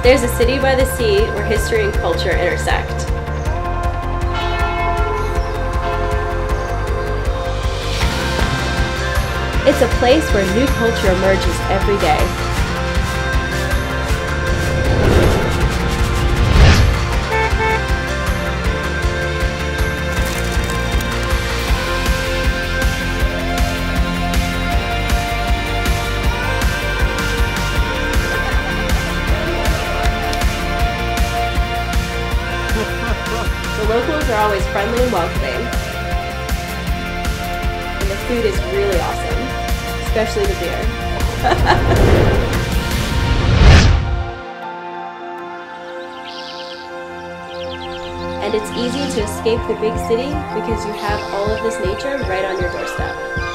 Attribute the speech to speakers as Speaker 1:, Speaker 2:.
Speaker 1: There's a city by the sea where history and culture intersect. It's a place where new culture emerges every day. The locals are always friendly and welcoming. And the food is really awesome, especially the beer. And it's easy to escape the big city because you have all of this nature right on your doorstep.